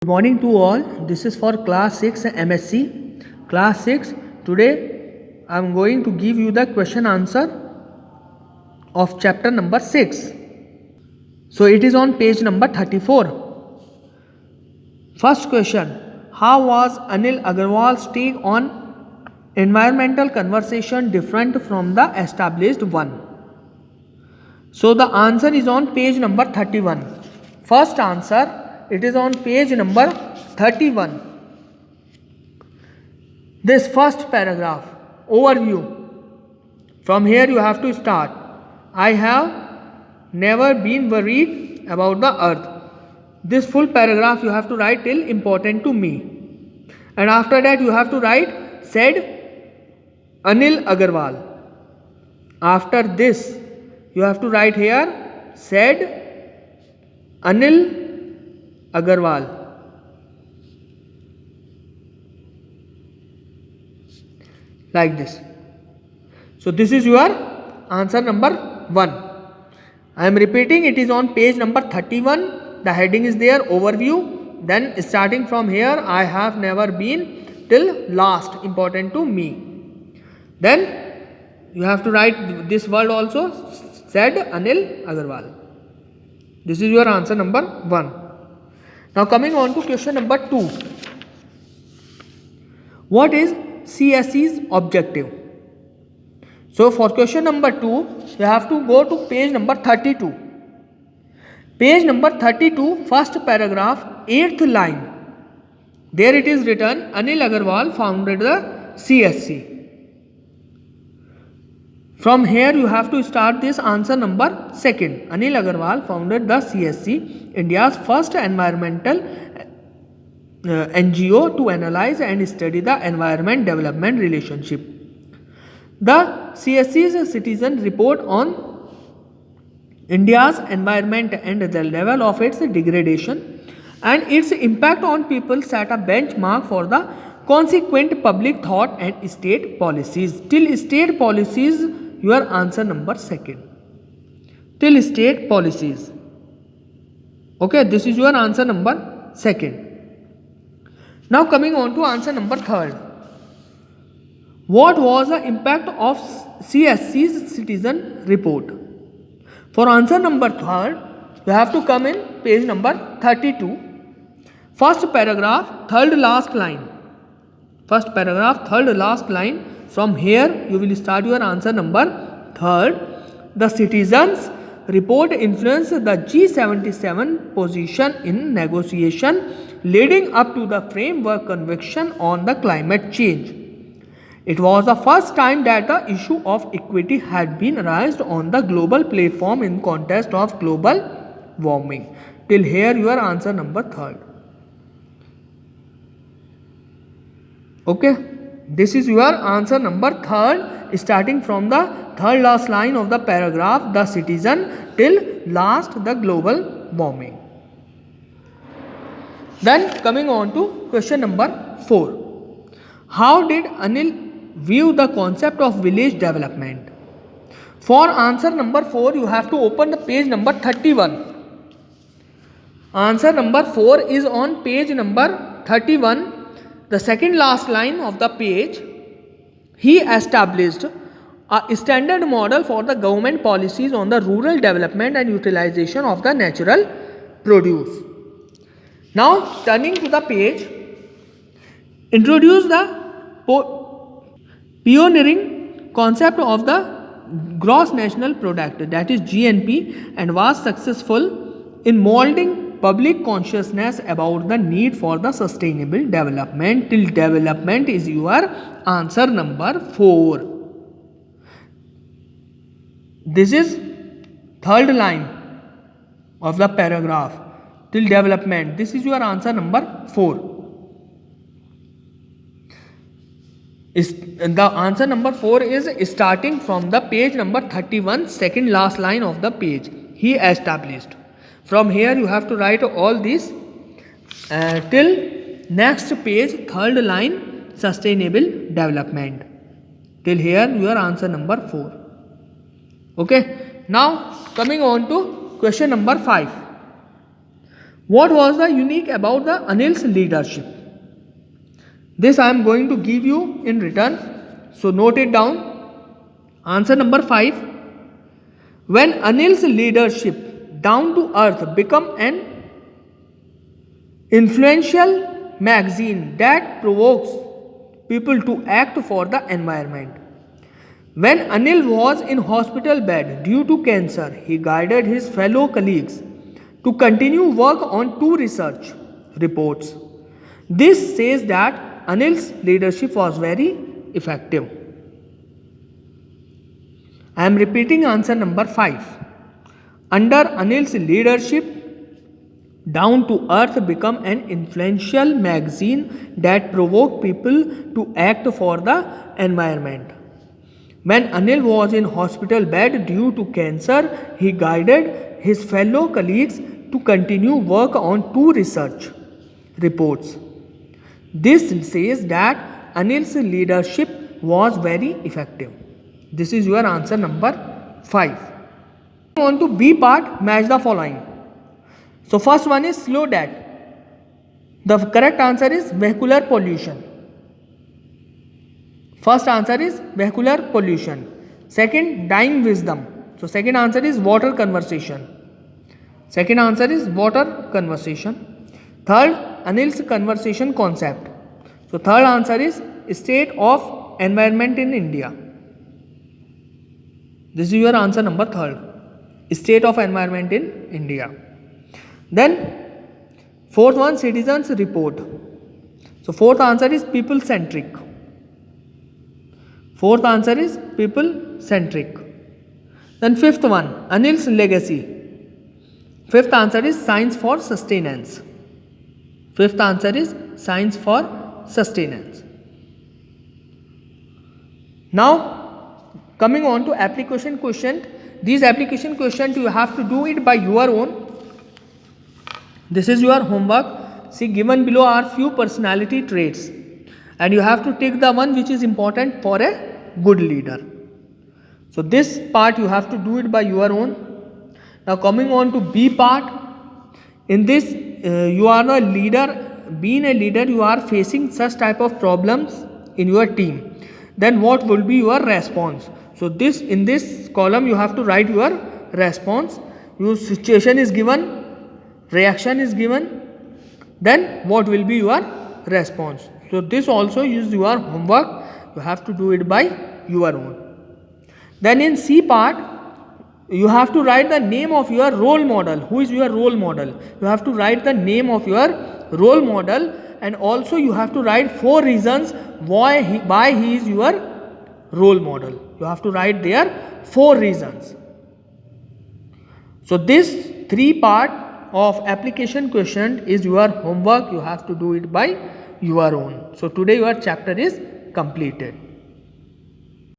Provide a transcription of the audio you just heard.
Good morning to all. This is for class 6 MSc. Class 6. Today I am going to give you the question answer of chapter number 6. So it is on page number 34. First question. How was Anil Agarwal's take on environmental conversation different from the established one? So the answer is on page number 31. First answer, it is on page number 31. This first paragraph, overview. From here you have to start. I have never been worried about the earth. This full paragraph you have to write till important to me. And after that you have to write said Anil Agarwal. After this you have to write here said Anil Agarwal. Like this. So this is your answer number 1. I am repeating, it is on page number 31. The heading is there, overview. Then starting from here, I have never been till last, important to me. Then you have to write this word also, said Anil Agarwal. This is your answer number 1. Now coming on to question number 2. What is CSE's objective? So for question number 2, you have to go to page number 32. Page number 32, first paragraph, 8th line. There it is written, Anil Agarwal founded the CSE. From here you have to start this answer number 2nd. Anil Agarwal founded the CSE, India's first environmental NGO to analyze and study the environment development relationship. The CSE's citizen report on India's environment and the level of its degradation and its impact on people set a benchmark for the consequent public thought and state policies. Till state policies, your answer number 2nd. Till state policies. Okay, this is your answer number 2nd. Now coming on to answer number 3rd. What was the impact of CSE's citizen report? For answer number 3rd, you have to come in page number 32. First paragraph, 3rd last line. First paragraph, 3rd last line. From here, you will start your answer number 3rd. The citizens report influenced the G77 position in negotiation leading up to the framework convention on the climate change. It was the first time that the issue of equity had been raised on the global platform in context of global warming. Till here, your answer number 3rd. Okay. This is your answer number 3rd, starting from the 3rd last line of the paragraph, the citizen, till last, the global warming. Then coming on to question number 4. How did Anil view the concept of village development? For answer number 4, you have to open the page number 31. Answer number 4 is on page number 31. The second last line of the page, he established a standard model for the government policies on the rural development and utilization of the natural produce. Now turning to the page, introduce the pioneering concept of the gross national product, that is GNP, and was successful in molding public consciousness about the need for the sustainable development. Till development is your answer number 4. This is 3rd line of the paragraph. Till development. This is your answer number 4. The answer number 4 is starting from the page number 31, second last line of the page. He established. From here you have to write all this till next page, 3rd line, sustainable development. Till here your answer number 4. Okay. Now coming on to question number 5. What was the unique about the Anil's leadership? This I am going to give you in return. So note it down. Answer number 5. When Anil's leadership down to earth become an influential magazine that provokes people to act for the environment. When Anil was in hospital bed due to cancer, he guided his fellow colleagues to continue work on 2 research reports. This says that Anil's leadership was very effective. I am repeating answer number 5. Under Anil's leadership, Down to Earth become an influential magazine that provoked people to act for the environment. When Anil was in hospital bed due to cancer, he guided his fellow colleagues to continue work on 2 research reports. This says that Anil's leadership was very effective. This is your answer number 5. On to B part, match the following. So first one is slow death. The correct answer is vehicular pollution. First answer is vehicular pollution. Second, dying wisdom. So second answer is water conservation. Second answer is water conservation. Third, Anil's conservation concept. So third answer is state of environment in India. This is your answer number 3rd. State of environment in India. Then fourth one, citizens report. So fourth answer is people centric. Fourth answer is people centric. Then fifth one, Anil's legacy. Fifth answer is science for sustenance. Fifth answer is science for sustenance. Now coming on to application question. These application questions you have to do it by your own. This is your homework. See, given below are few personality traits and you have to take the one which is important for a good leader. So this part you have to do it by your own. Now coming on to B part. In this you are a leader. Being a leader, you are facing such type of problems in your team. Then what will be your response? So this, in this column you have to write your response. Your situation is given, reaction is given, then what will be your response. So this also is your homework. You have to do it by your own. Then in C part, you have to write the name of your role model. Who is your role model? You have to write the name of your role model, and also you have to write 4 reasons why he is your role model. You have to write there 4 reasons. So this 3 part of application question is your homework. You have to do it by your own. So today your chapter is completed.